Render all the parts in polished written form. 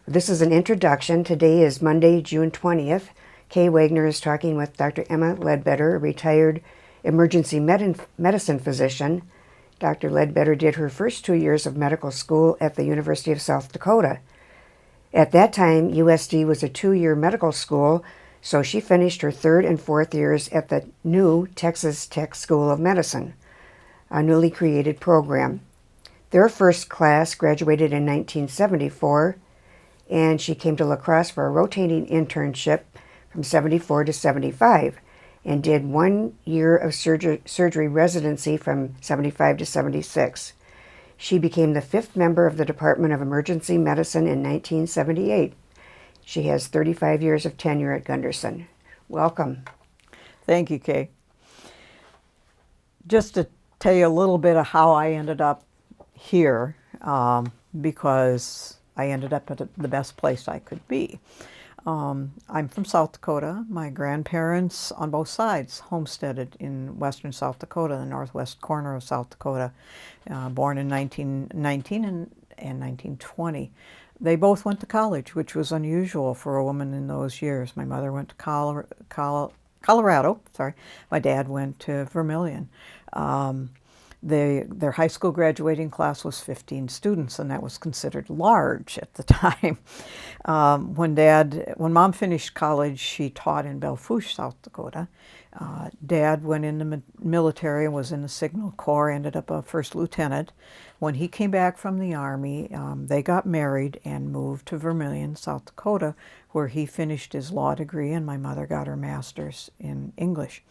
This is an introduction. Today is Monday, June 20th. Kay Wagner is talking with Dr. Emma Ledbetter, a retired emergency medicine physician. Dr. Ledbetter did her first 2 years of medical school at the University of South Dakota. At that time, USD was a 2-year medical school, so she finished her 3rd and 4th years at the new Texas Tech School of Medicine, a newly created program. Their first class graduated in 1974, and she came to La Crosse for a rotating internship from 74 to 75 and did 1 year of surgery residency from 75 to 76. She became the 5th member of the Department of Emergency Medicine in 1978. She has 35 years of tenure at Gunderson. Welcome. Thank you, Kay. Just to tell you a little bit of how I ended up here, because I ended up at the best place I could be. I'm from South Dakota. My grandparents on both sides homesteaded in western South Dakota, the northwest corner of South Dakota, born in 1919 and 1920. They both went to college, which was unusual for a woman in those years. My mother went to Colorado. My dad went to Vermilion. Their high school graduating class was 15 students, and that was considered large at the time. When Mom finished college, she taught in Belle Fourche, South Dakota. Dad went in the military and was in the Signal Corps, ended up a first lieutenant. When he came back from the Army, they got married and moved to Vermilion, South Dakota, where he finished his law degree, and my mother got her master's in English.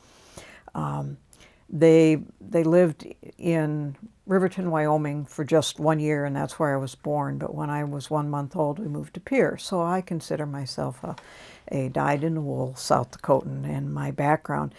They lived in Riverton, Wyoming for just 1 year, and that's where I was born. But when I was 1 month old, we moved to Pierre. So I consider myself a dyed-in-the-wool South Dakotan in my background.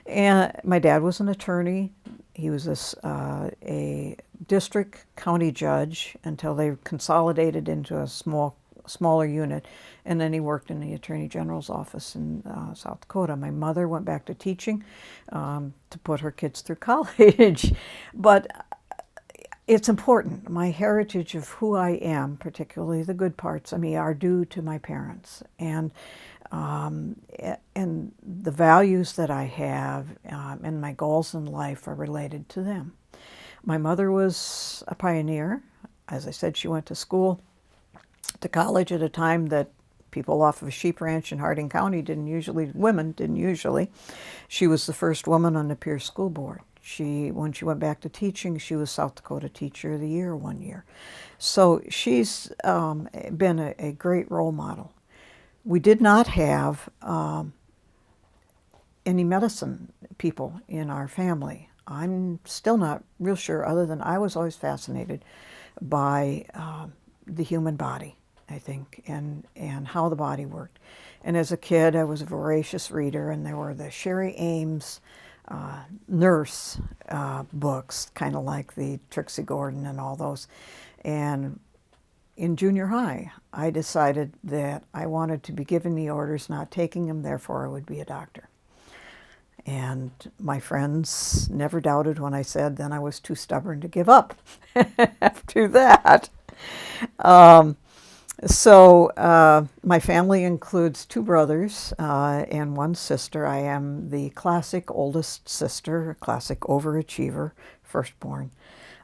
And my dad was an attorney. He was a district county judge until they consolidated into a smaller unit, and then he worked in the Attorney General's office in South Dakota. My mother went back to teaching to put her kids through college. But it's important. My heritage of who I am, particularly the good parts of me, are due to my parents. And the values that I have and my goals in life are related to them. My mother was a pioneer. As I said, she went to to college at a time that people off of a sheep ranch in Harding County women didn't usually. She was the first woman on the Pierce School Board. When she went back to teaching, she was South Dakota Teacher of the Year 1 year. So she's been a great role model. We did not have any medicine people in our family. I'm still not real sure, other than I was always fascinated by the human body, I think, and how the body worked. And as a kid, I was a voracious reader, and there were the Sherry Ames nurse books, kind of like the Trixie Gordon and all those. And in junior high, I decided that I wanted to be given the orders, not taking them, therefore I would be a doctor. And my friends never doubted when I said then I was too stubborn to give up after that. My family includes 2 brothers and 1 sister. I am the classic oldest sister, classic overachiever, firstborn.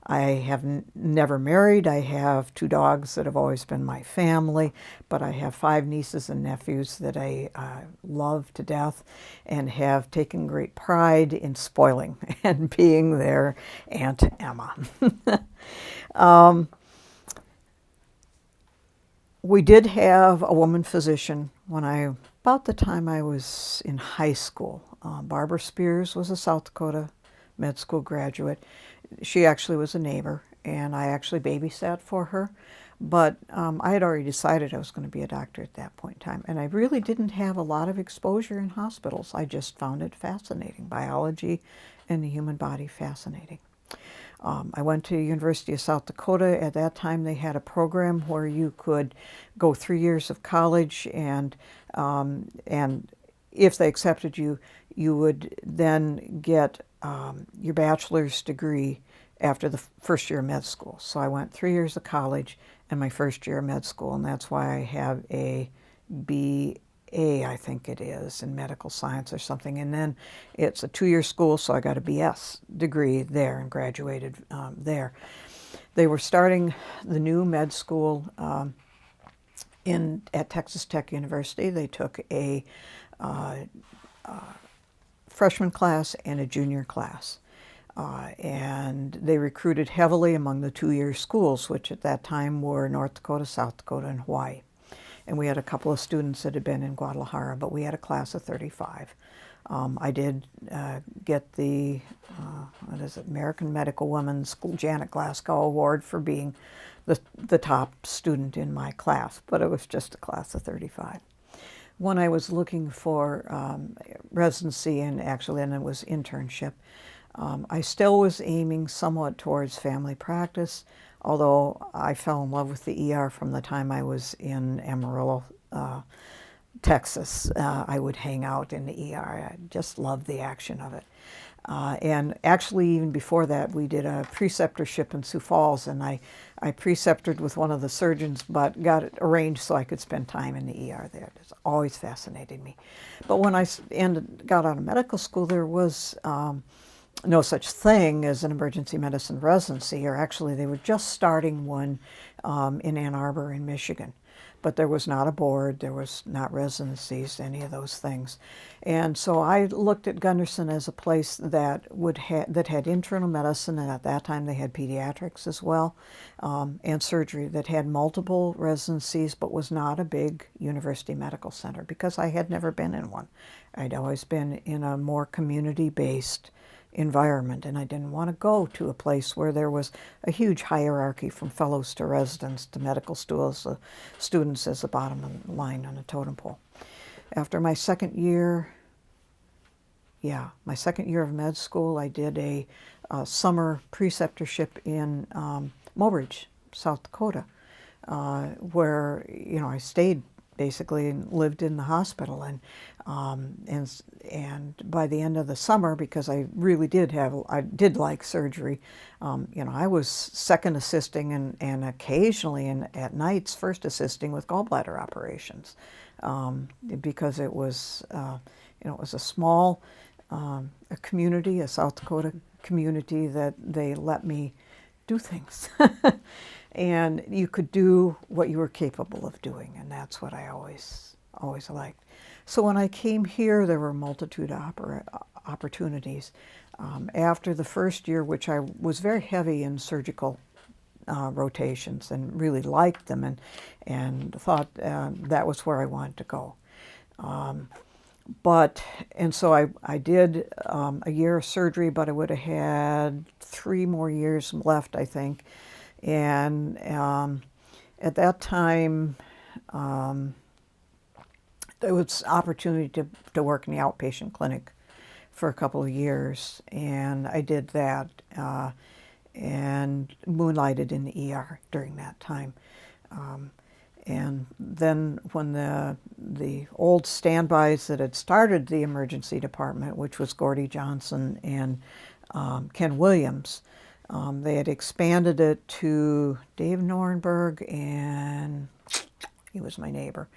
I have never married. I have 2 dogs that have always been my family, but I have 5 nieces and nephews that I love to death and have taken great pride in spoiling and being their Aunt Emma. We did have a woman physician about the time I was in high school. Barbara Spears was a South Dakota med school graduate. She actually was a neighbor, and I actually babysat for her. But I had already decided I was going to be a doctor at that point in time. And I really didn't have a lot of exposure in hospitals. I just found it fascinating, biology and the human body fascinating. I went to the University of South Dakota. At that time, they had a program where you could go 3 years of college, and if they accepted you, you would then get your bachelor's degree after the first year of med school. So I went 3 years of college and my first year of med school, and that's why I have a BA, I think it is, in medical science or something. And then it's a 2-year school, so I got a BS degree there and graduated there. They were starting the new med school at Texas Tech University. They took a freshman class and a junior class. And they recruited heavily among the 2-year schools, which at that time were North Dakota, South Dakota, and Hawaii. And we had a couple of students that had been in Guadalajara, but we had a class of 35. I did get the American Medical Women's Janet Glasgow Award for being the top student in my class, but it was just a class of 35. When I was looking for residency and then it was internship, I still was aiming somewhat towards family practice, although I fell in love with the ER from the time I was in Amarillo, Texas. I would hang out in the ER. I just loved the action of it. And actually, even before that, we did a preceptorship in Sioux Falls, and I preceptored with one of the surgeons, but got it arranged so I could spend time in the ER there. It's always fascinated me. But when I got out of medical school, there was no such thing as an emergency medicine residency, or actually they were just starting one in Ann Arbor in Michigan. But there was not a board, there was not residencies, any of those things. And so I looked at Gunderson as a place that had internal medicine, and at that time they had pediatrics as well, and surgery, that had multiple residencies, but was not a big university medical center, because I had never been in one. I'd always been in a more community-based environment, and I didn't want to go to a place where there was a huge hierarchy from fellows to residents to medical students as the bottom line on a totem pole. After my second year of med school, I did a summer preceptorship in Mobridge, South Dakota, where I stayed basically and lived in the hospital, and by the end of the summer, because I really did like surgery, I was second assisting and occasionally at nights first assisting with gallbladder operations, because it was it was a small a community, a South Dakota community, that they let me do things. And you could do what you were capable of doing, and that's what I always liked. So when I came here, there were a multitude of opportunities. After the first year, which I was very heavy in surgical rotations and really liked them, and thought that was where I wanted to go. So I did a year of surgery, but I would have had 3 more years left, I think. And at that time, there was opportunity to work in the outpatient clinic for a couple of years, and I did that and moonlighted in the ER during that time. And then when the old standbys that had started the emergency department, which was Gordy Johnson and Ken Williams, they had expanded it to Dave Norenberg, and he was my neighbor.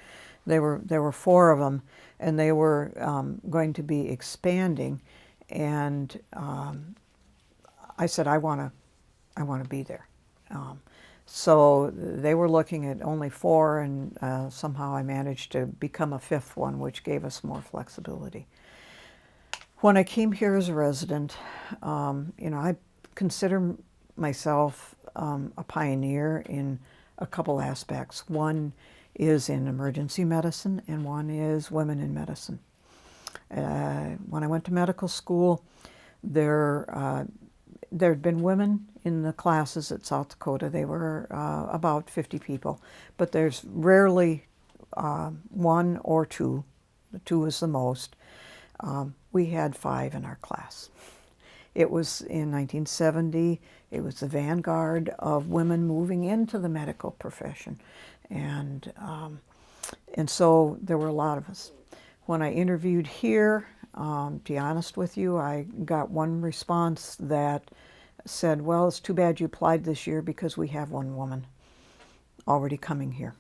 There were 4 of them, and they were going to be expanding. And I said, I want to be there. So they were looking at only 4, and somehow I managed to become a 5th one, which gave us more flexibility. When I came here as a resident, I consider myself a pioneer in a couple aspects. One is in emergency medicine, and one is women in medicine. When I went to medical school, there had been women in the classes at South Dakota. They were about 50 people, but there's rarely 1 or 2. The 2 is the most. We had 5 in our class. It was in 1970. It was the vanguard of women moving into the medical profession, and so there were a lot of us. When I interviewed here, to be honest with you, I got one response that said, well, it's too bad you applied this year because we have one woman already coming here.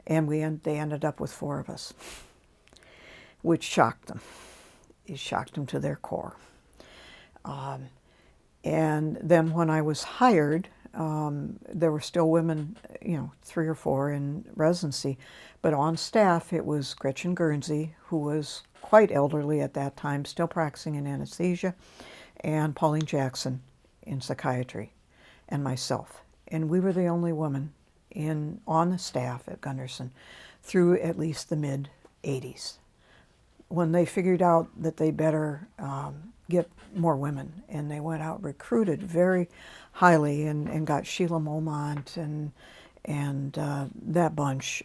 And they ended up with 4 of us, which shocked them. It shocked them to their core. And then when I was hired, there were still women, 3 or 4 in residency, but on staff it was Gretchen Guernsey, who was quite elderly at that time, still practicing in anesthesia, and Pauline Jackson in psychiatry, and myself. And we were the only women on the staff at Gunderson through at least the mid-'80s. When they figured out that they better get more women, and they went out, recruited very highly, and got Sheila Momont and that bunch,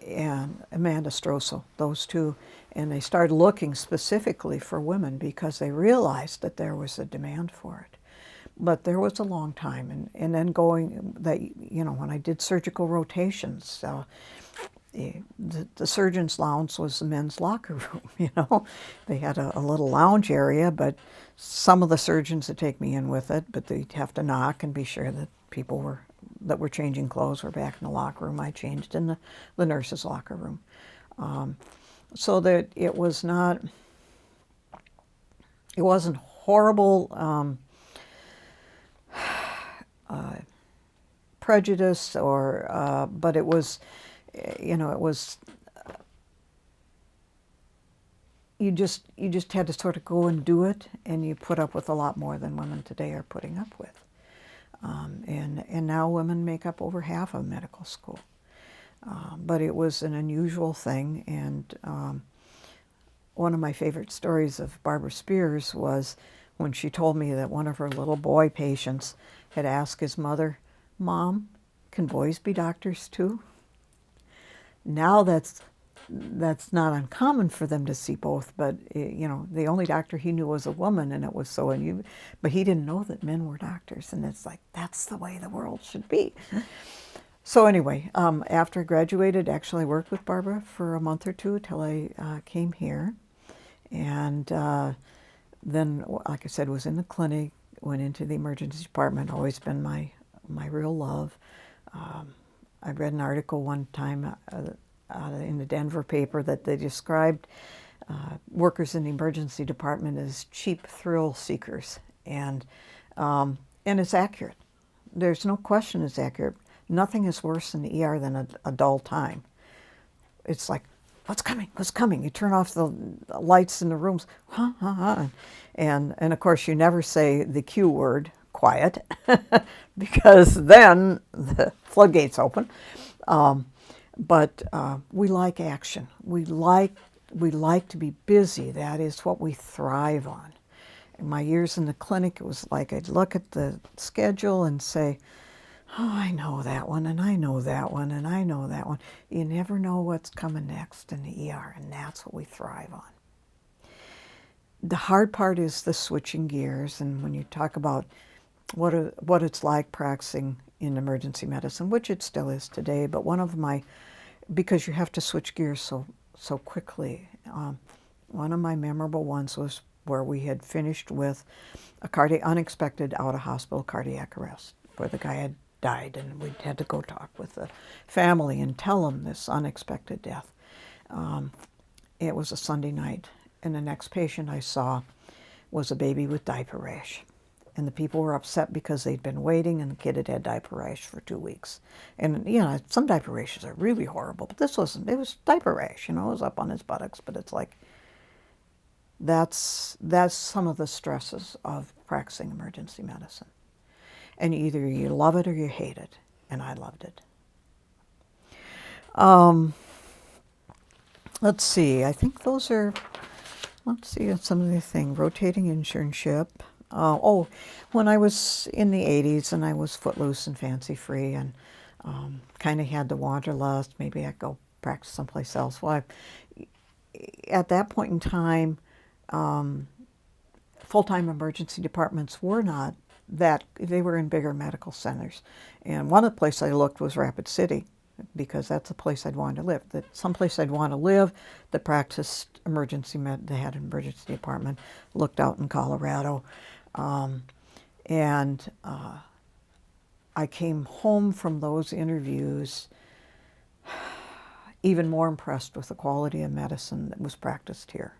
and Amanda Stroessel, those 2, and they started looking specifically for women because they realized that there was a demand for it. But there was a long time, and then going that, when I did surgical rotations, the surgeon's lounge was the men's locker room. They had a little lounge area, but some of the surgeons would take me in with it, but they'd have to knock and be sure that people that were changing clothes were back in the locker room. I changed in the nurse's locker room, so that it wasn't horrible prejudice, but it was, you just had to sort of go and do it, and you put up with a lot more than women today are putting up with. And now women make up over half of medical school. But it was an unusual thing, and one of my favorite stories of Barbara Spears was when she told me that one of her little boy patients had asked his mother, "Mom, can boys be doctors too?" Now that's not uncommon for them to see both, but the only doctor he knew was a woman, and it was so unusual. But he didn't know that men were doctors, and it's like, that's the way the world should be. So anyway, after I graduated, actually I worked with Barbara for a month or 2 till I came here, and then, like I said, was in the clinic, went into the emergency department, always been my real love. I read an article one time in the Denver paper that they described workers in the emergency department as cheap thrill seekers, and it's accurate. There's no question it's accurate. Nothing is worse in the ER than a dull time. It's like, what's coming? What's coming? You turn off the lights in the rooms, and of course you never say the Q word, quiet, because then the floodgates open. But we like action. We like to be busy. That is what we thrive on. In my years in the clinic, it was like I'd look at the schedule and say, oh, I know that one, and I know that one, and I know that one. You never know what's coming next in the ER, and that's what we thrive on. The hard part is the switching gears, and when you talk about what it's like practicing in emergency medicine, which it still is today, but because you have to switch gears so quickly. One of my memorable ones was where we had finished with a unexpected out-of-hospital cardiac arrest, where the guy had died, and we had to go talk with the family and tell them this unexpected death. It was a Sunday night, and the next patient I saw was a baby with diaper rash. And the people were upset because they'd been waiting, and the kid had had diaper rash for 2 weeks. And, some diaper rashes are really horrible, but this wasn't. It was diaper rash, it was up on his buttocks, but it's like, that's some of the stresses of practicing emergency medicine. And either you love it or you hate it, and I loved it. Let's see, I think those are, some of the things. Rotating internship. When I was in the 80s and I was footloose and fancy-free and kind of had the wanderlust, maybe I'd go practice someplace else. Well, at that point in time, full-time emergency departments were not that, they were in bigger medical centers. And one of the places I looked was Rapid City, because that's the place I'd want to live. Someplace I'd want to live that practiced emergency med. They had an emergency department. Looked out in Colorado. And I came home from those interviews even more impressed with the quality of medicine that was practiced here.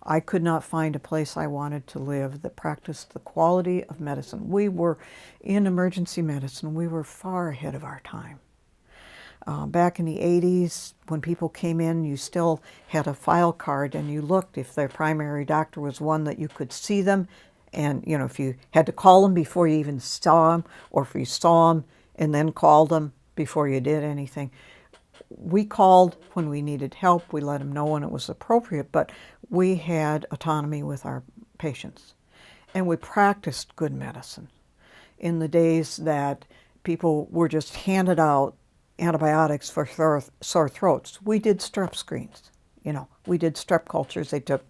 I could not find a place I wanted to live that practiced the quality of medicine. We were, in emergency medicine, we were far ahead of our time. Back in the 80s, when people came in, you still had a file card and you looked if their primary doctor was one that you could see them, and if you had to call them before you even saw them, or if you saw them and then called them before you did anything. We called when we needed help. We let them know when it was appropriate, but we had autonomy with our patients. And we practiced good medicine. In the days that people were just handed out antibiotics for sore throats, we did strep screens. We did strep cultures. They took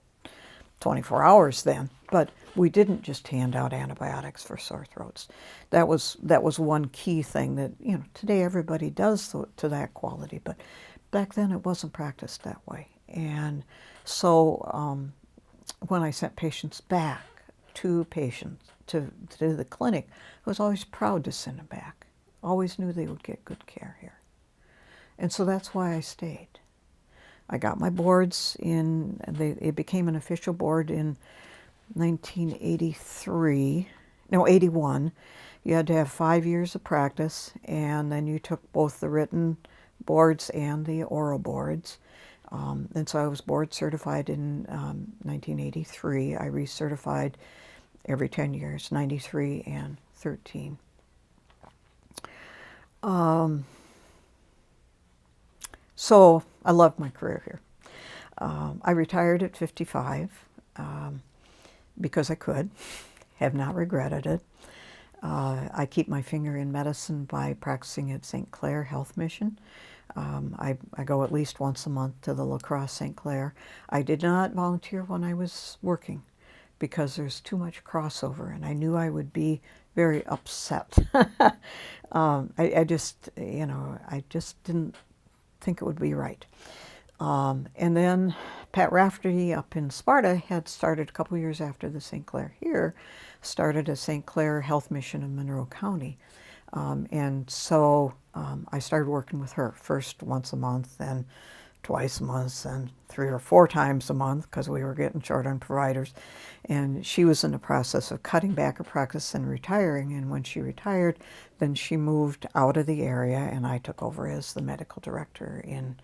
24 hours then, but we didn't just hand out antibiotics for sore throats. That was one key thing that today everybody does to that quality, but back then it wasn't practiced that way. And so when I sent patients back to the clinic, I was always proud to send them back. Always knew they would get good care here, and so that's why I stayed. I got my boards it became an official board in 81. You had to have 5 years of practice, and then you took both the written boards and the oral boards. And so I was board certified in 1983. I recertified every 10 years, 93 and 13. So I loved my career here. I retired at 55 because I could. Have not regretted it. I keep my finger in medicine by practicing at St. Clair Health Mission. I go at least once a month to the La Crosse St. Clair. I did not volunteer when I was working because there's too much crossover, and I knew I would be very upset. I just didn't think it would be right. And then Pat Rafferty up in Sparta had started a couple years after the St. Clair here, started a St. Clair Health Mission in Monroe County. And so I started working with her, first once a month, then twice a month, and 3 or 4 times a month because we were getting short on providers. And she was in the process of cutting back her practice and retiring. And when she retired, then she moved out of the area, and I took over as the medical director in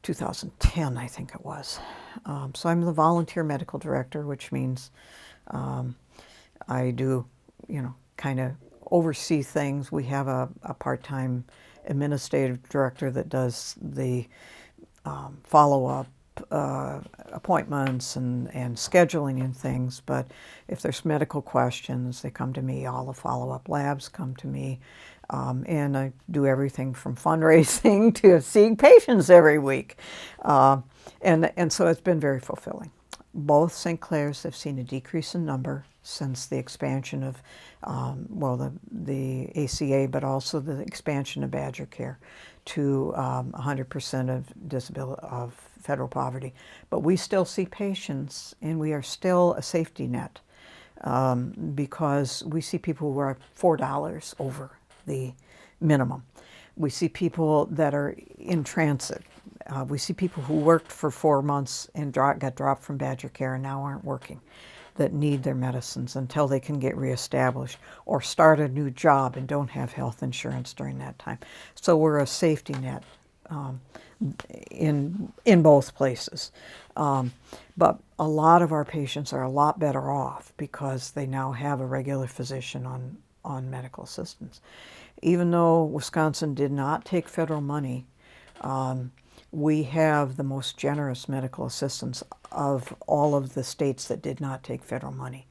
2010, I think it was. So I'm the volunteer medical director, which means I do, kind of oversee things. We have a part-time administrative director that does the follow-up appointments and scheduling and things, but if there's medical questions, they come to me. All the follow-up labs come to me, and I do everything from fundraising to seeing patients every week, and so it's been very fulfilling. Both St. Clairs have seen a decrease in number since the expansion of, the ACA, but also the expansion of Badger Care to 100% of federal poverty. But we still see patients, and we are still a safety net because we see people who are $4 over the minimum. We see people that are in transit. We see people who worked for 4 months and got dropped from Badger Care and now aren't working, that need their medicines until they can get reestablished or start a new job and don't have health insurance during that time. So we're a safety net in both places. But a lot of our patients are a lot better off because they now have a regular physician on medical assistance. Even though Wisconsin did not take federal money, we have the most generous medical assistance of all of the states that did not take federal money.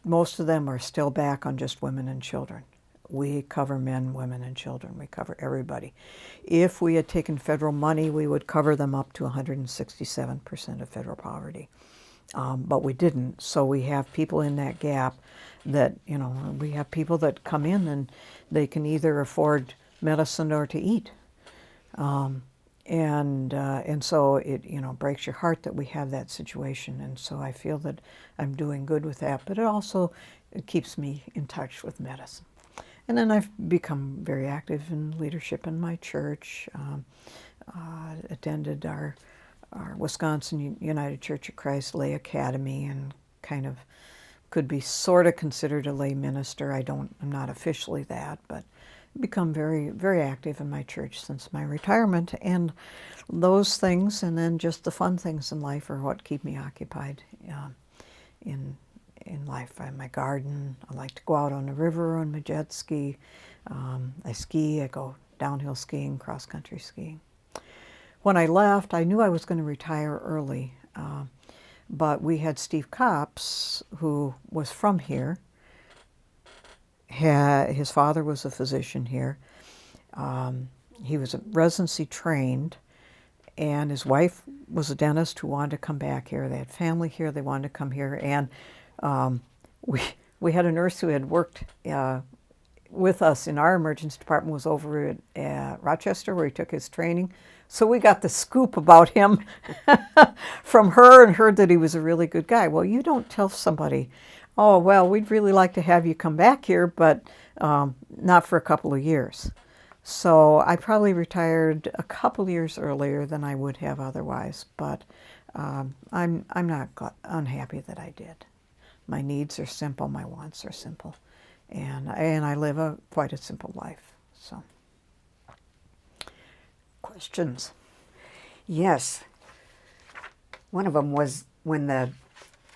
Most of them are still back on just women and children. We cover men, women, and children. We cover everybody. If we had taken federal money, we would cover them up to 167% of federal poverty. But we didn't, so we have people in that gap that, we have people that come in and they can either afford medicine or to eat. And so it, breaks your heart that we have that situation. And so I feel that I'm doing good with that, but it keeps me in touch with medicine. And then I've become very active in leadership in my church. Attended our Wisconsin United Church of Christ Lay Academy, and kind of could be sort of considered a lay minister. I'm not officially that, but become very, very active in my church since my retirement. And those things, and then just the fun things in life, are what keep me occupied in life. I have my garden. I like to go out on the river on my jet ski. I ski. I go downhill skiing, cross-country skiing. When I left, I knew I was going to retire early, but we had Steve Copps, who was from here. His father was a physician here. He was residency trained, and his wife was a dentist who wanted to come back here. They had family here. They wanted to come here, and we had a nurse who had worked with us in our emergency department, was over at Rochester, where he took his training. So we got the scoop about him from her, and heard that he was a really good guy. Well, you don't tell somebody, oh, well, we'd really like to have you come back here, but not for a couple of years. So I probably retired a couple years earlier than I would have otherwise, but I'm not unhappy that I did. My needs are simple, my wants are simple, and I live quite a simple life. So, questions? Yes. One of them was when the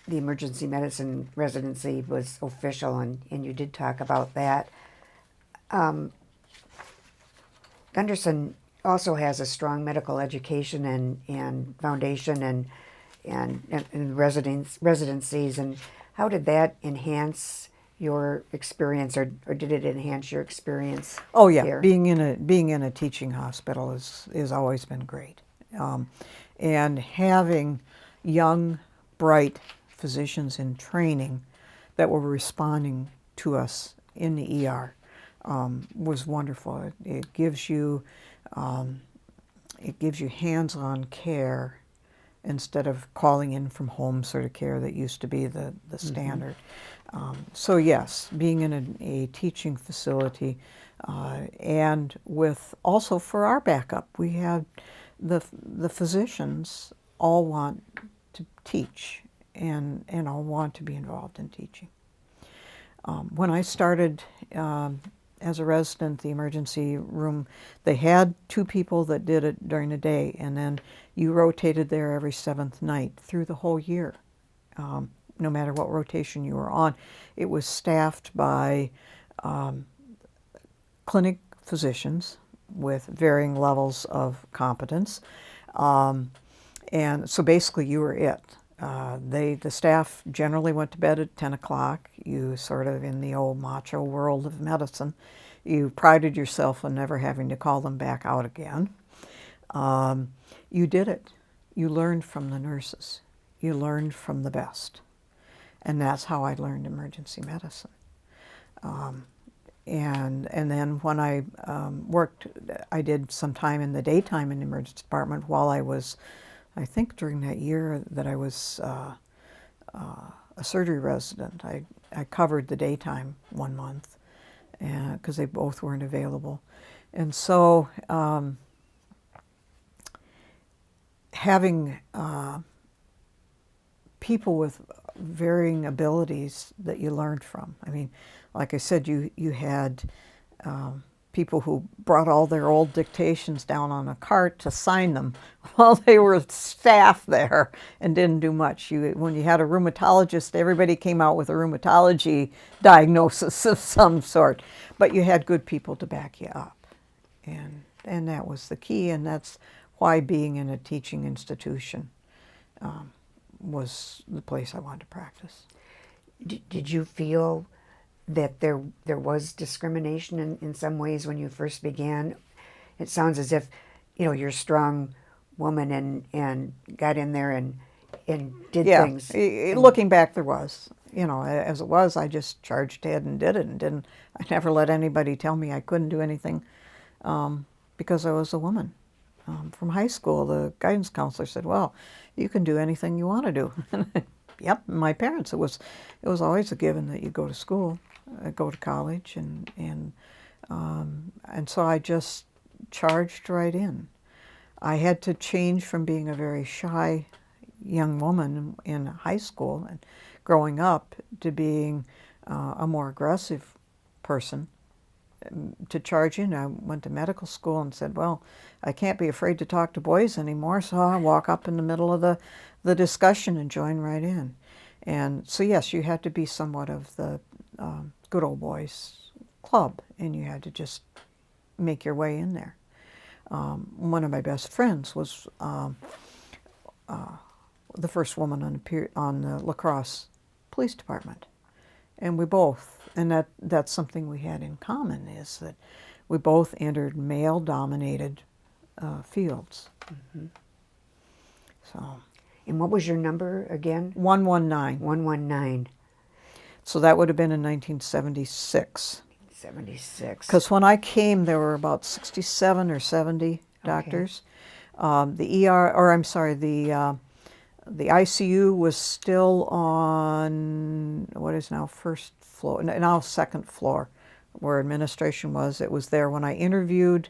emergency medicine residency was official, and you did talk about that. Gunderson also has a strong medical education and foundation and residencies. And how did that enhance your experience, or did it enhance your experience? Oh yeah, here? being in a teaching hospital is always been great, and having young, bright physicians in training that were responding to us in the ER was wonderful. It gives you hands-on care instead of calling in from home sort of care that used to be the standard. So yes, being in a teaching facility, and with also for our backup, we had the physicians all want to teach and all want to be involved in teaching. When I started as a resident, the emergency room, they had 2 people that did it during the day, and then you rotated there every 7th night through the whole year. No matter what rotation you were on, it was staffed by clinic physicians with varying levels of competence, and so basically you were it. The staff generally went to bed at 10 o'clock. You sort of, in the old macho world of medicine, you prided yourself on never having to call them back out again. You did it. You learned from the nurses. You learned from the best. And that's how I learned emergency medicine. And then when I worked, I did some time in the daytime in the emergency department while I was, I think during that year that I was a surgery resident. I covered the daytime 1 month because they both weren't available. And so having people with varying abilities that you learned from. I mean, like I said, you had people who brought all their old dictations down on a cart to sign them while they were staff there and didn't do much. When you had a rheumatologist, everybody came out with a rheumatology diagnosis of some sort, but you had good people to back you up. And that was the key, and that's why being in a teaching institution was the place I wanted to practice. Did you feel that there was discrimination in some ways when you first began? It sounds as if, you're a strong woman and got in there and did things. Looking back, there was. As it was, I just charged ahead and did it, and I never let anybody tell me I couldn't do anything because I was a woman. from high school, the guidance counselor said, "Well, you can do anything you want to do." Yep, my parents, it was always a given that you go to school, go to college, and so I just charged right in. I had to change from being a very shy young woman in high school and growing up to being a more aggressive person. To charge in, I went to medical school and said, well, I can't be afraid to talk to boys anymore, so I walk up in the middle of the discussion and join right in. And so yes, you had to be somewhat of the good old boys club, and you had to just make your way in there. One of my best friends was the first woman on the La Crosse Police Department. And we both, and that's something we had in common, is that we both entered male-dominated fields. Mm-hmm. So. And what was your number again? 119. 119. So that would have been in 1976. 76. Because when I came, there were about 67 or 70 doctors. The ER, or I'm sorry, the ICU was still on what is now first floor, now second floor, where administration was. It was there when I interviewed.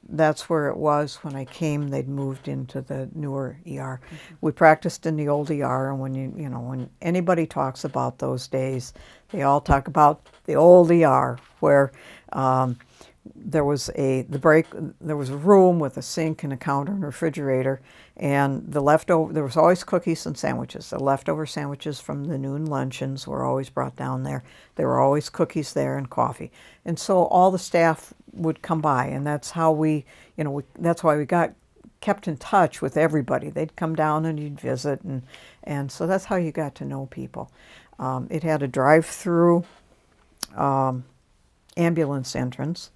That's where it was when I came. They'd moved into the newer ER. Mm-hmm. We practiced in the old ER, and when anybody talks about those days, they all talk about the old ER, where there was a room with a sink and a counter and a refrigerator, and there was always cookies and sandwiches. The leftover sandwiches from the noon luncheons were always brought down there. There were always cookies there and coffee. And so all the staff would come by, and that's how that's why we kept in touch with everybody. They'd come down and you'd visit, and so that's how you got to know people. It had a drive-through ambulance entrance.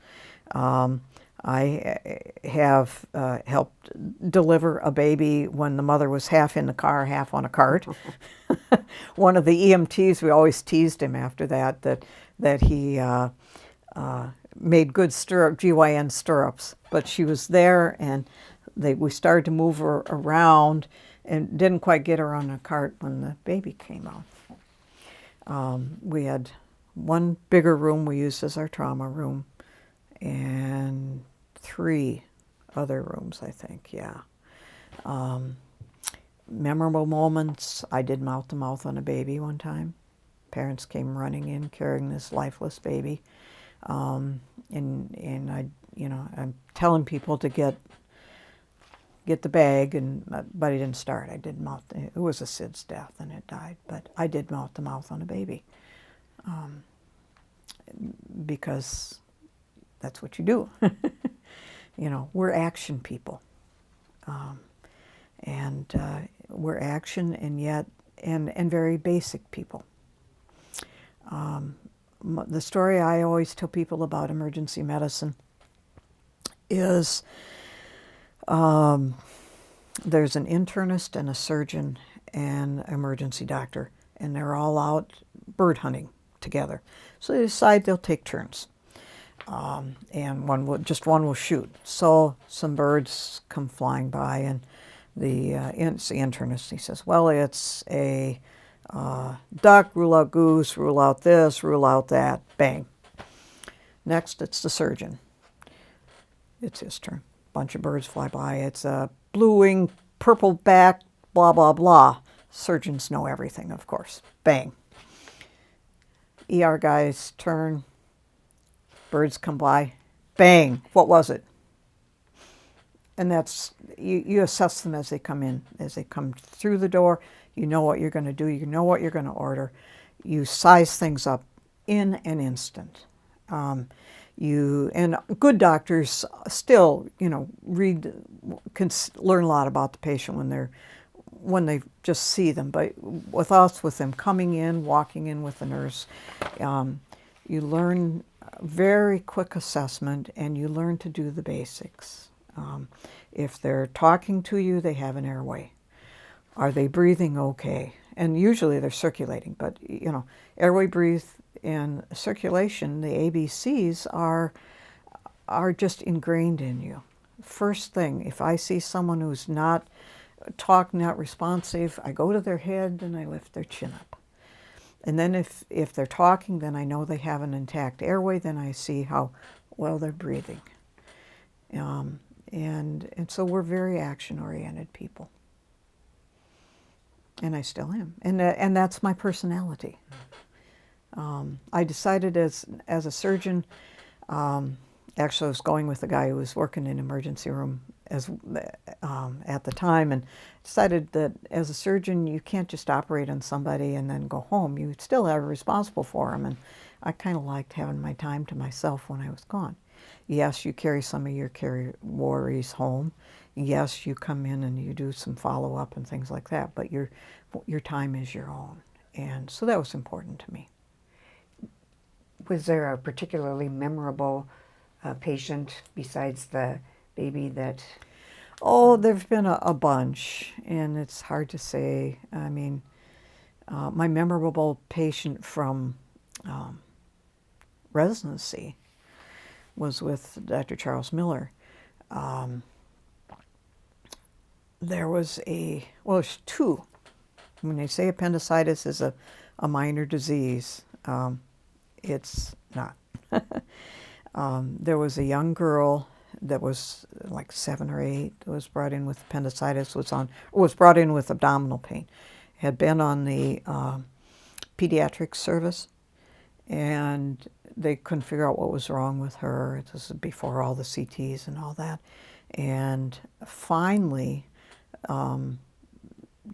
I have helped deliver a baby when the mother was half in the car, half on a cart. One of the EMTs, we always teased him after that he made good GYN stirrups, but she was there, and we started to move her around and didn't quite get her on a cart when the baby came out. We had one bigger room we used as our trauma room, and 3 other rooms, I think, yeah. Memorable moments, I did mouth-to-mouth on a baby one time. Parents came running in carrying this lifeless baby. And I'm telling people to get the bag, but I didn't start. I did mouth. It was a SIDS death, and it died. But I did mouth-to-mouth on a baby, because that's what you do. We're action people, and we're action, and yet and very basic people. The story I always tell people about emergency medicine is there's an internist and a surgeon and an emergency doctor, and they're all out bird hunting together. So they decide they'll take turns, and one will shoot. So some birds come flying by, and it's the internist. He says, "Well, it's a duck, rule out goose, rule out this, rule out that." Bang. Next, it's the surgeon. It's his turn. Bunch of birds fly by. It's a blue-winged, purple back, blah, blah, blah. Surgeons know everything, of course. Bang. ER guy's turn. Birds come by. Bang. What was it? And that's, you assess them as they come in. As they come through the door, you know what you're going to do. You know what you're going to order. You size things up in an instant. And good doctors still, can learn a lot about the patient when they just see them. But with them coming in, walking in with the nurse, you learn very quick assessment, and you learn to do the basics. If they're talking to you, they have an airway. Are they breathing okay? And usually they're circulating, but airway, breathe, and circulation, the ABCs are just ingrained in you. First thing, if I see someone who's not responsive, I go to their head and I lift their chin up. And then if they're talking, then I know they have an intact airway, then I see how well they're breathing. And so we're very action-oriented people. And I still am. And that's my personality. I decided as a surgeon, actually I was going with a guy who was working in emergency room at the time, and decided that as a surgeon you can't just operate on somebody and then go home. You still are responsible for them, and I kind of liked having my time to myself when I was gone. Yes, you carry some of your worries home. Yes, you come in and you do some follow-up and things like that, but your time is your own. And so that was important to me. Was there a particularly memorable patient besides the baby that... Oh, there's been a bunch, and it's hard to say. I mean, my memorable patient from residency was with Dr. Charles Miller. There's two. When they say appendicitis is a minor disease, it's not. There was a young girl that was like 7 or 8 that was brought in with appendicitis, was brought in with abdominal pain, had been on the pediatric service, and they couldn't figure out what was wrong with her. This was before all the CTs and all that. And finally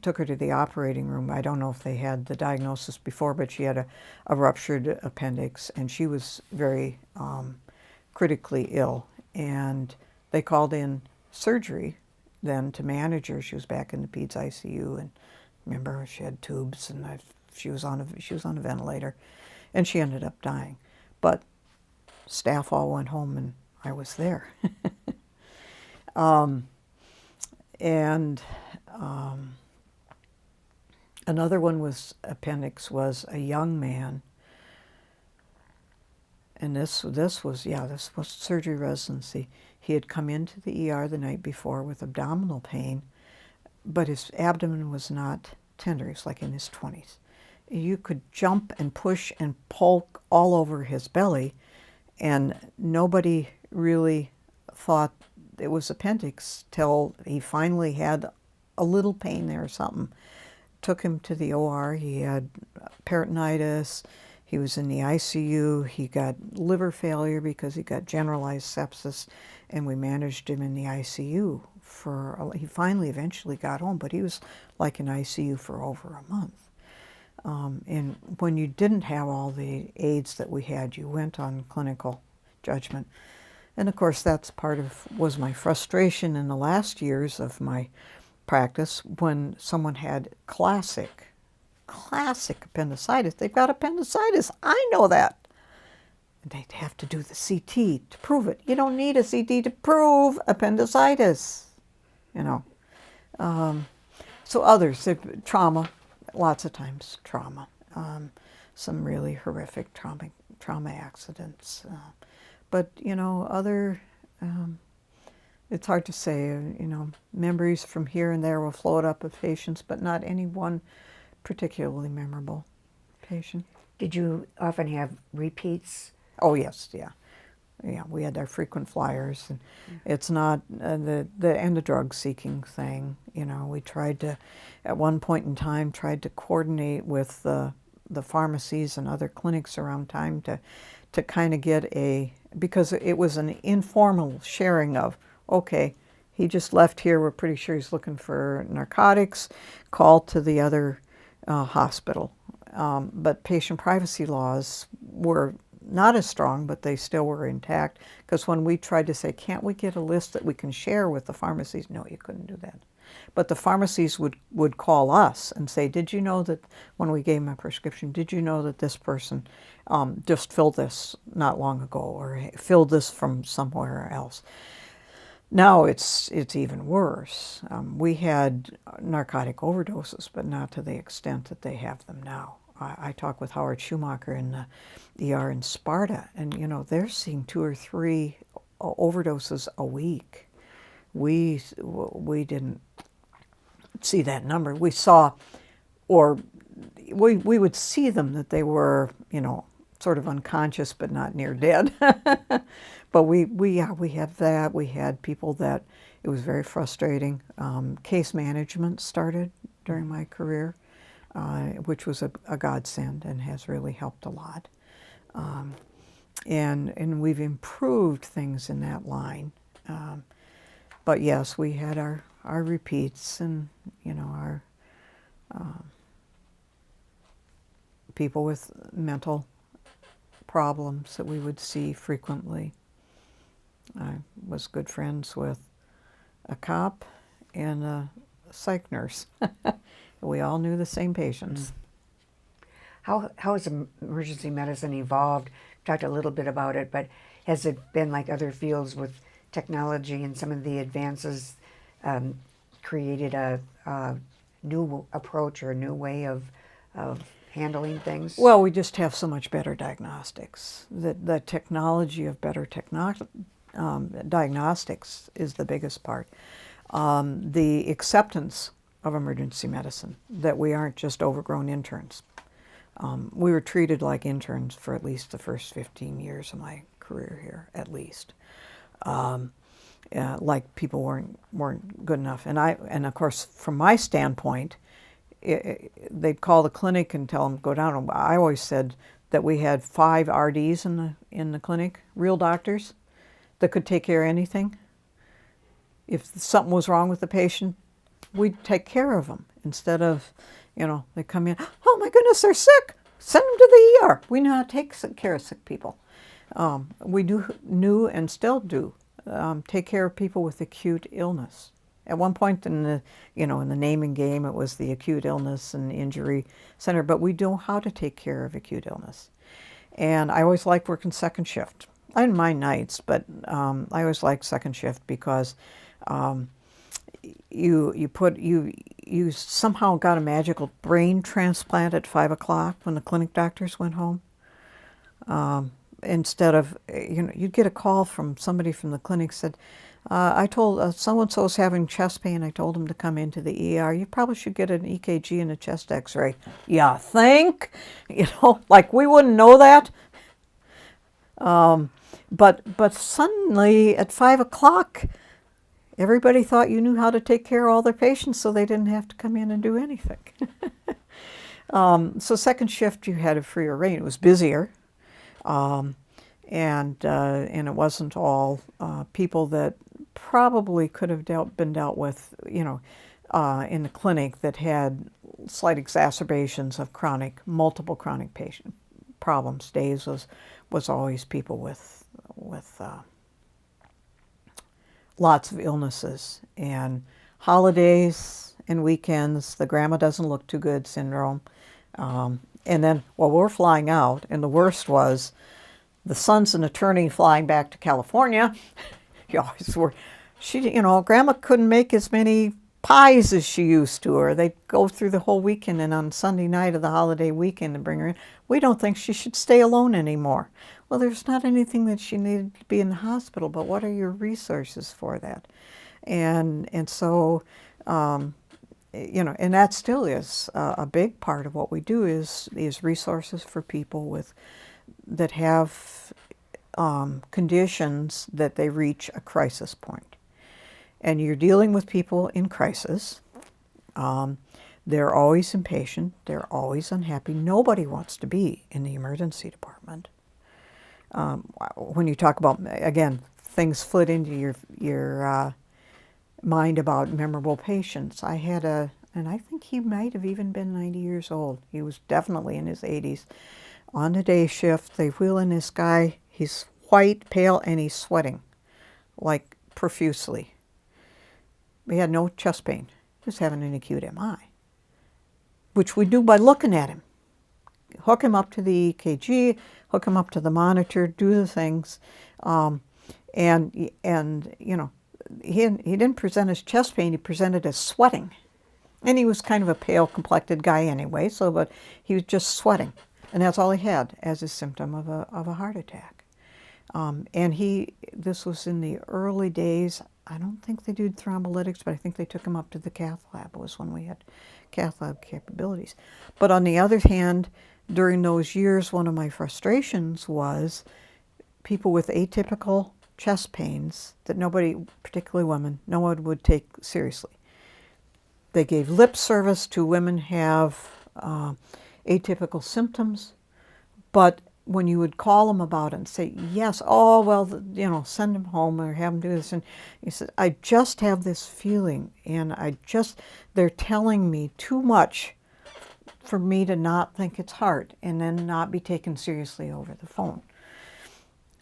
took her to the operating room. I don't know if they had the diagnosis before, but she had a ruptured appendix, and she was very critically ill. And they called in surgery then to manage her. She was back in the peds ICU, and remember, she had tubes, and she was on a ventilator, and she ended up dying. But staff all went home, and I was there. Another one was a young man, and this was surgery residency. He had come into the ER the night before with abdominal pain, but his abdomen was not tender. He was like in his 20s. You could jump and push and poke all over his belly, and nobody really thought it was appendix till he finally had a little pain there or something. Took him to the OR. He had peritonitis. He was in the ICU. He got liver failure because he got generalized sepsis, and we managed him in the ICU he finally eventually got home, but he was like in ICU for over a month. And when you didn't have all the aids that we had, you went on clinical judgment. And of course, that's was my frustration in the last years of my practice when someone had classic appendicitis. They've got appendicitis. I know that. And they'd have to do the CT to prove it. You don't need a CT to prove appendicitis, you know. So others, trauma, lots of times trauma. Some really horrific trauma accidents. But, you know, it's hard to say, you know, memories from here and there will float up of patients, but not any one particularly memorable patient. Did you often have repeats? Oh, yes, yeah. Yeah, we had our frequent flyers, and it's not the drug-seeking thing. You know, we tried to, at one point in time, to coordinate with the pharmacies and other clinics around time to kind of get because it was an informal sharing of, okay, he just left here, we're pretty sure he's looking for narcotics, call to the other hospital. But patient privacy laws were not as strong, but they still were intact, because when we tried to say, can't we get a list that we can share with the pharmacies? No, you couldn't do that. But the pharmacies would call us and say, did you know that when we gave them a prescription, did you know that this person just filled this not long ago, or filled this from somewhere else? Now it's even worse. We had narcotic overdoses, but not to the extent that they have them now. I talk with Howard Schumacher in the ER in Sparta, and you know they're seeing 2 or 3 overdoses a week. we didn't see that number. We saw, or we would see them that they were, sort of unconscious but not near dead. But we have that. We had people that it was very frustrating. Case management started during my career, which was a godsend and has really helped a lot. And we've improved things in that line. But yes, we had our repeats and, our people with mental problems that we would see frequently. I was good friends with a cop and a psych nurse. We all knew the same patients. How has emergency medicine evolved? We talked a little bit about it, but has it been like other fields with technology and some of the advances created a new approach or a new way of handling things? Well, we just have so much better diagnostics. The technology of better diagnostics is the biggest part. The acceptance of emergency medicine, that we aren't just overgrown interns. We were treated like interns for at least the first 15 years of my career here, at least. Like people weren't good enough. And of course, from my standpoint, they'd call the clinic and tell them to go down. I always said that we had 5 RDs in the clinic, real doctors, that could take care of anything. If something was wrong with the patient, we'd take care of them instead of, they come in, oh my goodness, they're sick, send them to the ER. We know how to take care of sick people. We knew and still do take care of people with acute illness. At one point in the naming game, it was the acute illness and injury center, but we know how to take care of acute illness. And I always liked working second shift. I didn't mind nights, but I always liked second shift because you somehow got a magical brain transplant at 5 o'clock when the clinic doctors went home. Instead of, you'd get a call from somebody from the clinic said, I told so-and-so's having chest pain. I told him to come into the ER. You probably should get an EKG and a chest x-ray. Yeah, think? Like we wouldn't know that. But suddenly at 5 o'clock, everybody thought you knew how to take care of all their patients, so they didn't have to come in and do anything. So second shift, you had a freer reign. It was busier, and it wasn't all people that probably could have been dealt with, in the clinic that had slight exacerbations of multiple chronic patient problems. Days was always people with lots of illnesses, and holidays and weekends, the grandma doesn't look too good syndrome. And then, we're flying out, and the worst was the son's an attorney flying back to California. You always were. Grandma couldn't make as many pies as she used to, or they'd go through the whole weekend, and on Sunday night of the holiday weekend and bring her in. We don't think she should stay alone anymore. Well, there's not anything that she needed to be in the hospital, but what are your resources for that? And so, and that still is a big part of what we do is resources for people that have conditions that they reach a crisis point. And you're dealing with people in crisis. They're always impatient. They're always unhappy. Nobody wants to be in the emergency department. When you talk about, again, things flit into your mind about memorable patients. I had and I think he might have even been 90 years old. He was definitely in his 80s. On the day shift, they wheel in this guy. He's white, pale, and he's sweating, like profusely. He had no chest pain. He was having an acute MI, which we do by looking at him. Hook him up to the EKG, hook him up to the monitor, do the things. And he didn't present as chest pain, he presented as sweating. And he was kind of a pale complected guy anyway, but he was just sweating. And that's all he had as a symptom of a heart attack. And this was in the early days. I don't think they did thrombolytics, but I think they took him up to the cath lab. It was when we had cath lab capabilities. But on the other hand, during those years, one of my frustrations was people with atypical chest pains that nobody, particularly women, no one would take seriously. They gave lip service to women have atypical symptoms, but when you would call them about it and say, yes, oh, well, send them home or have them do this. And he said, I just have this feeling, and they're telling me too much for me to not think it's heart and then not be taken seriously over the phone.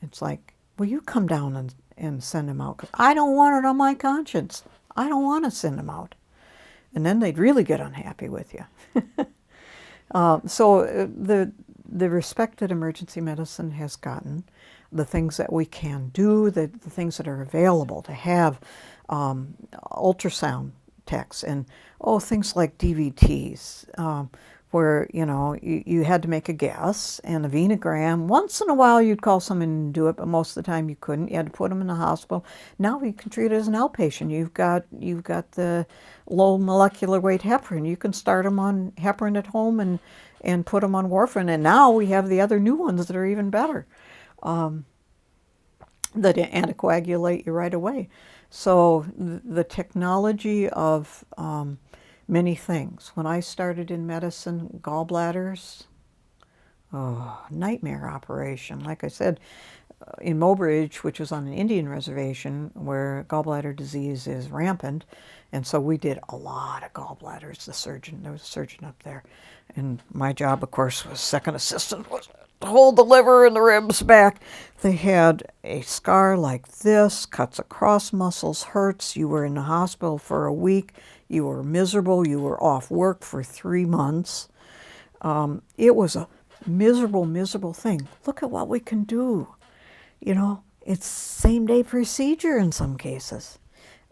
It's like, will you come down and send them out? Because I don't want it on my conscience. I don't want to send them out. And then they'd really get unhappy with you. So the respect that emergency medicine has gotten, the things that we can do, the things that are available to have, ultrasound techs and things like DVTs, where you had to make a guess and a venogram. Once in a while you'd call someone and do it, but most of the time you couldn't. You had to put them in the hospital. Now you can treat it as an outpatient. You've got the low molecular weight heparin. You can start them on heparin at home and put them on warfarin. And now we have the other new ones that are even better, that anticoagulate you right away. So the technology of many things. When I started in medicine, gallbladders, nightmare operation. Like I said, in Mobridge, which was on an Indian reservation where gallbladder disease is rampant, and so we did a lot of gallbladders. There was a surgeon up there, and my job, of course, was second assistant, was to hold the liver and the ribs back. They had a scar like this, cuts across muscles, hurts. You were in the hospital for a week. You were miserable. You were off work for 3 months. It was a miserable, miserable thing. Look at what we can do. It's same-day procedure in some cases.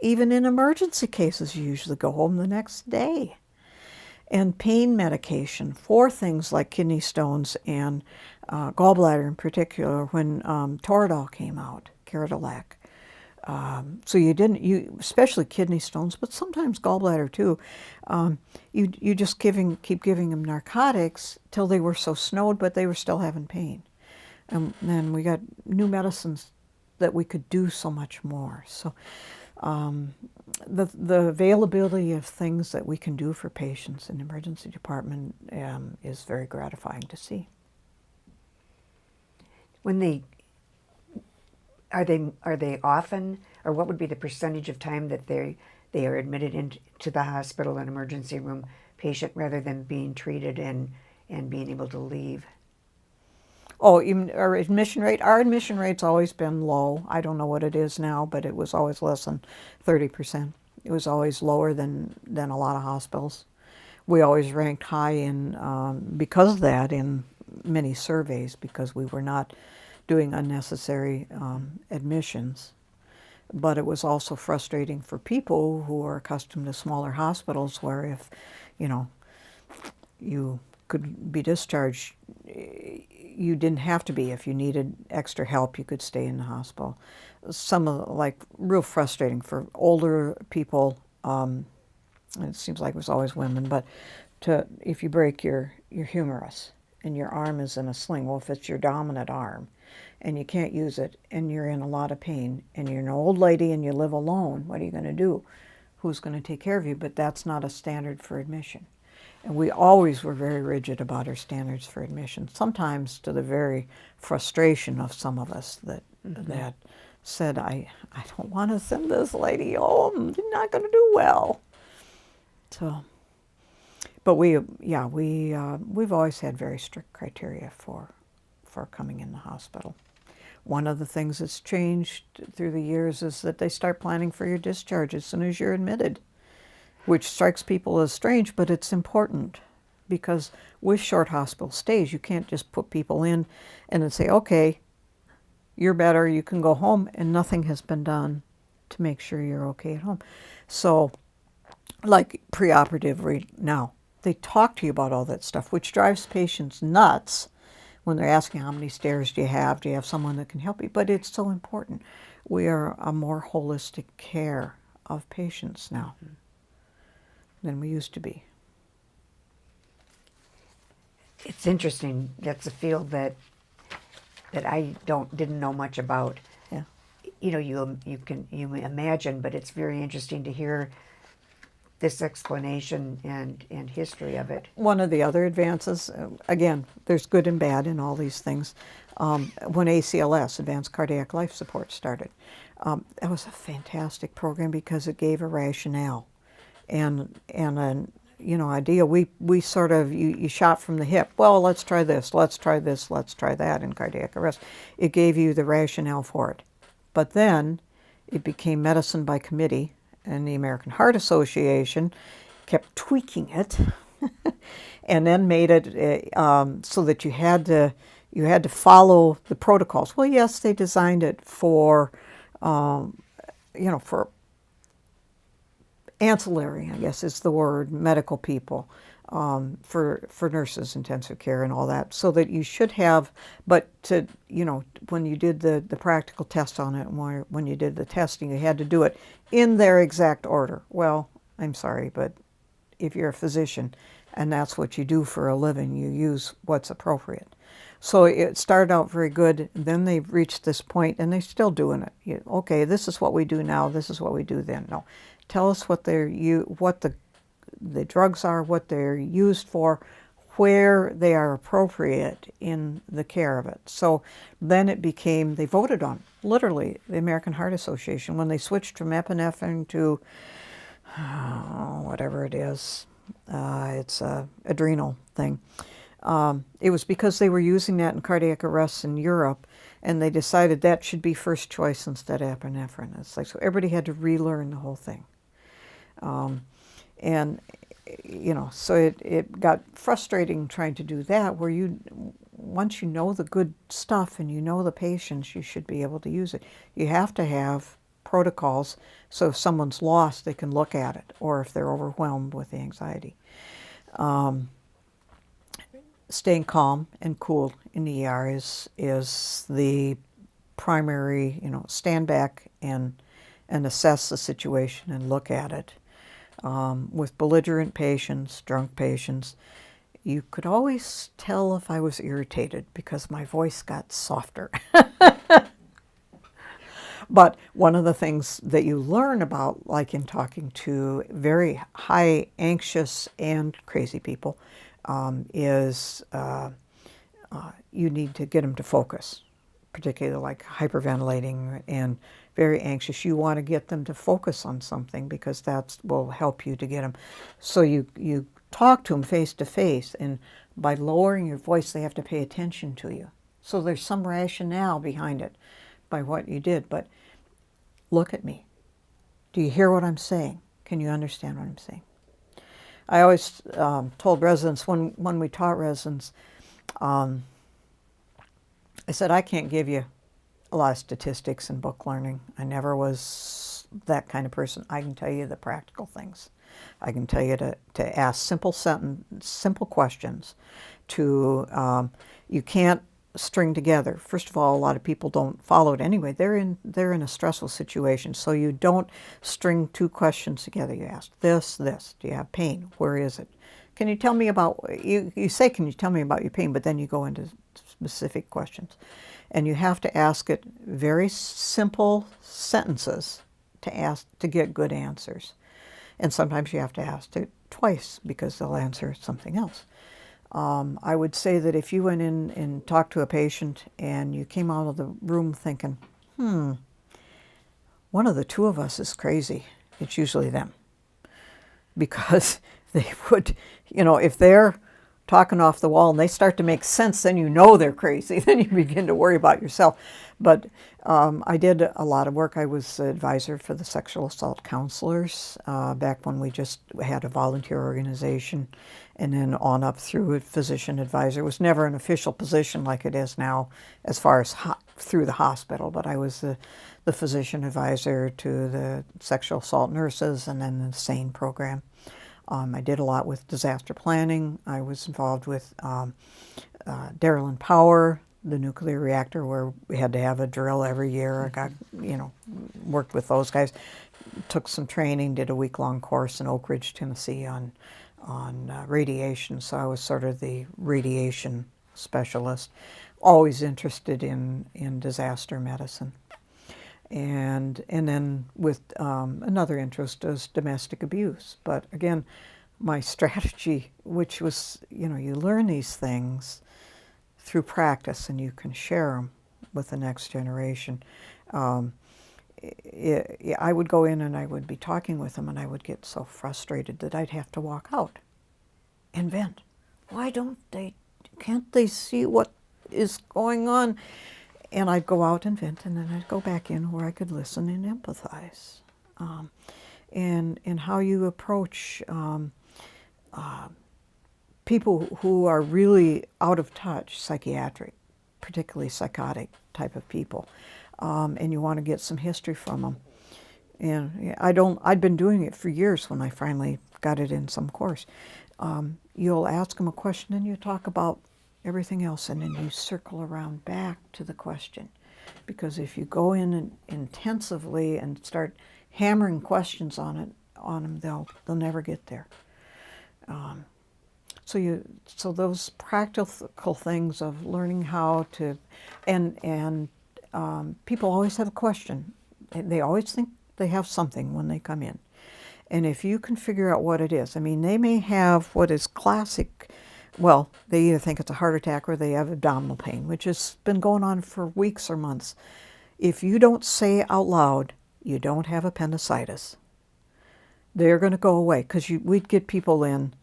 Even in emergency cases, you usually go home the next day. And pain medication for things like kidney stones and gallbladder in particular, when Toradol came out, Keradolac. So especially kidney stones, but sometimes gallbladder too. You just keep giving them narcotics till they were so snowed, but they were still having pain. And then we got new medicines that we could do so much more. So the availability of things that we can do for patients in the emergency department is very gratifying to see. Are they often, or what would be the percentage of time that they are admitted into the hospital and emergency room patient rather than being treated and being able to leave? Oh, even our admission rate's always been low. I don't know what it is now, but it was always less than 30%. It was always lower than a lot of hospitals. We always ranked high because of that in many surveys, because we were not doing unnecessary admissions. But it was also frustrating for people who are accustomed to smaller hospitals where if, you could be discharged, you didn't have to be. If you needed extra help, you could stay in the hospital. Real frustrating for older people. It seems like it was always women, but if you break your humerus and your arm is in a sling, well, if it's your dominant arm and you can't use it and you're in a lot of pain and you're an old lady and you live alone, what are you going to do? Who's going to take care of you? But that's not a standard for admission. And we always were very rigid about our standards for admission, sometimes to the very frustration of some of us that said, I don't want to send this lady home. You're not going to do well. So, but we've always had very strict criteria for coming in the hospital. One of the things that's changed through the years is that they start planning for your discharge as soon as you're admitted, which strikes people as strange, but it's important because with short hospital stays, you can't just put people in and then say, okay, you're better, you can go home, and nothing has been done to make sure you're okay at home. So, like preoperative now, they talk to you about all that stuff, which drives patients nuts when they're asking how many stairs do you have someone that can help you, but it's so important. We are a more holistic care of patients now than we used to be. It's interesting. That's a field that I didn't know much about. Yeah. You know, you imagine, but it's very interesting to hear this explanation and history of it. One of the other advances, again, there's good and bad in all these things. When ACLS, Advanced Cardiac Life Support, started, that was a fantastic program because it gave a rationale and an idea. We sort of, you shot from the hip. Well, let's try this, let's try this, let's try that in cardiac arrest. It gave you the rationale for it. But then it became medicine by committee, and the American Heart Association kept tweaking it and then made it so that you had to follow the protocols. Well, yes, they designed it for for ancillary, I guess is the word, medical people, for nurses, intensive care, and all that, so that you should have. But when you did the practical test on it, and when you did the testing, you had to do it in their exact order. Well, I'm sorry, but if you're a physician and that's what you do for a living, you use what's appropriate. So it started out very good. Then they've reached this point, and they're still doing it. Okay, this is what we do now. This is what we do then. No, tell us what the drugs are, what they're used for, where they are appropriate in the care of it. So then it became, they voted on, literally, the American Heart Association, when they switched from epinephrine to whatever it is, it's a adrenal thing. It was because they were using that in cardiac arrests in Europe, and they decided that should be first choice instead of epinephrine. It's like, so everybody had to relearn the whole thing. So it got frustrating trying to do that, where once you know the good stuff and you know the patients, you should be able to use it. You have to have protocols, so if someone's lost, they can look at it, or if they're overwhelmed with the anxiety. Staying calm and cool in the ER is the primary, stand back and assess the situation and look at it. With belligerent patients, drunk patients, you could always tell if I was irritated because my voice got softer. But one of the things that you learn about, like in talking to very high anxious and crazy people, is you need to get them to focus, particularly like hyperventilating and very anxious. You want to get them to focus on something because that will help you to get them. So you talk to them face to face, and by lowering your voice, they have to pay attention to you. So there's some rationale behind it by what you did. But look at me. Do you hear what I'm saying? Can you understand what I'm saying? I always told residents when we taught residents, I said, I can't give you a lot of statistics and book learning. I never was that kind of person. I can tell you the practical things. I can tell you to ask simple questions. You can't string together. First of all, a lot of people don't follow it anyway. They're in a stressful situation, so you don't string two questions together. You ask this. Do you have pain? Where is it? Can you tell me about, you say, can you tell me about your pain? But then you go into specific questions. And you have to ask it very simple sentences to get good answers. And sometimes you have to ask it twice because they'll answer something else. I would say that if you went in and talked to a patient and you came out of the room thinking, one of the two of us is crazy, it's usually them. Because they would, if they're talking off the wall and they start to make sense, then they're crazy. Then you begin to worry about yourself. But I did a lot of work. I was advisor for the sexual assault counselors back when we just had a volunteer organization, and then on up through a physician advisor. It was never an official position like it is now as far as through the hospital, but I was the physician advisor to the sexual assault nurses and then the SANE program. I did a lot with disaster planning. I was involved with Darylyn Power, the nuclear reactor where we had to have a drill every year. I got, worked with those guys, took some training, did a week-long course in Oak Ridge, Tennessee on radiation. So I was sort of the radiation specialist, always interested in disaster medicine. And then with another interest is domestic abuse. But again, my strategy, which was, you learn these things through practice and you can share them with the next generation. I would go in and I would be talking with them and I would get so frustrated that I'd have to walk out and vent. Can't they see what is going on? And I'd go out and vent, and then I'd go back in where I could listen and empathize. And how you approach people who are really out of touch, psychiatric, particularly psychotic type of people, and you want to get some history from them. And I'd been doing it for years when I finally got it in some course. You'll ask them a question and you talk about everything else, and then you circle around back to the question. Because if you go in and intensively and start hammering questions on them, they'll never get there. So those practical things of learning how to, and people always have a question. They always think they have something when they come in. And if you can figure out what it is, they may have what is classic. Well, they either think it's a heart attack or they have abdominal pain, which has been going on for weeks or months. If you don't say out loud, you don't have appendicitis, they're going to go away. Because we'd get people in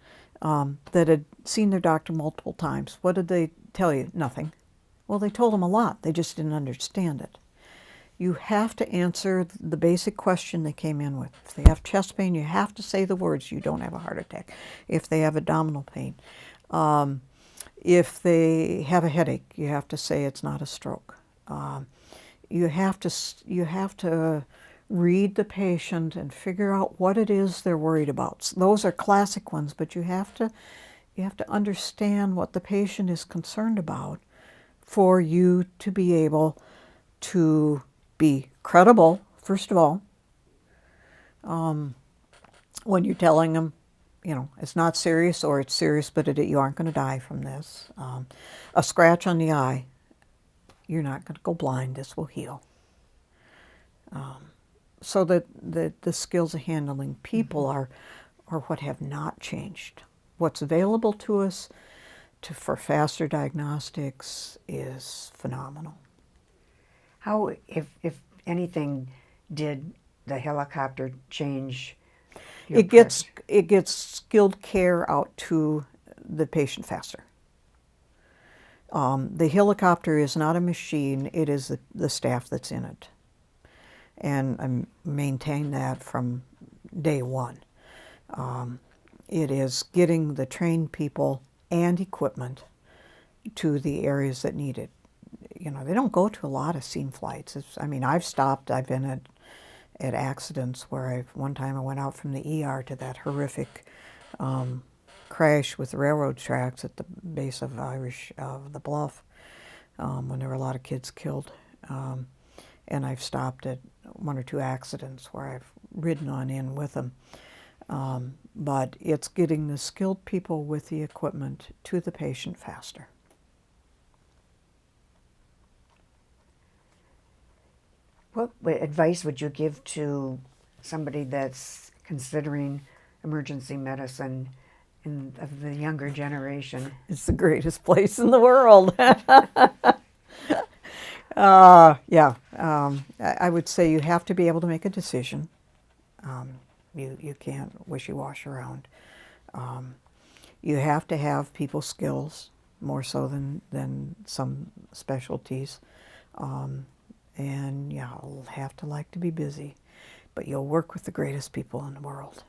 that had seen their doctor multiple times. What did they tell you? Nothing. Well, they told them a lot. They just didn't understand it. You have to answer the basic question they came in with. If they have chest pain, you have to say the words, you don't have a heart attack. If they have abdominal pain. If they have a headache, you have to say it's not a stroke. You have to read the patient and figure out what it is they're worried about. So those are classic ones, but you have to understand what the patient is concerned about for you to be able to be credible, first of all, when you're telling them, it's not serious, or it's serious, but you aren't going to die from this. A scratch on the eye, you're not going to go blind. This will heal. So that the skills of handling people are what have not changed. What's available to us for faster diagnostics is phenomenal. How, if anything, did the helicopter change? It gets skilled care out to the patient faster. The helicopter is not a machine, it is the staff that's in it. And I maintain that from day one. It is getting the trained people and equipment to the areas that need it. They don't go to a lot of scene flights. I've stopped, I've been at accidents where one time I went out from the ER to that horrific crash with the railroad tracks at the base of the Bluff, when there were a lot of kids killed. And I've stopped at one or two accidents where I've ridden on in with them. But it's getting the skilled people with the equipment to the patient faster. What advice would you give to somebody that's considering emergency medicine of the younger generation? It's the greatest place in the world. I would say you have to be able to make a decision. You can't wishy-wash around. You have to have people skills, more so than some specialties. And you'll have to like to be busy, but you'll work with the greatest people in the world.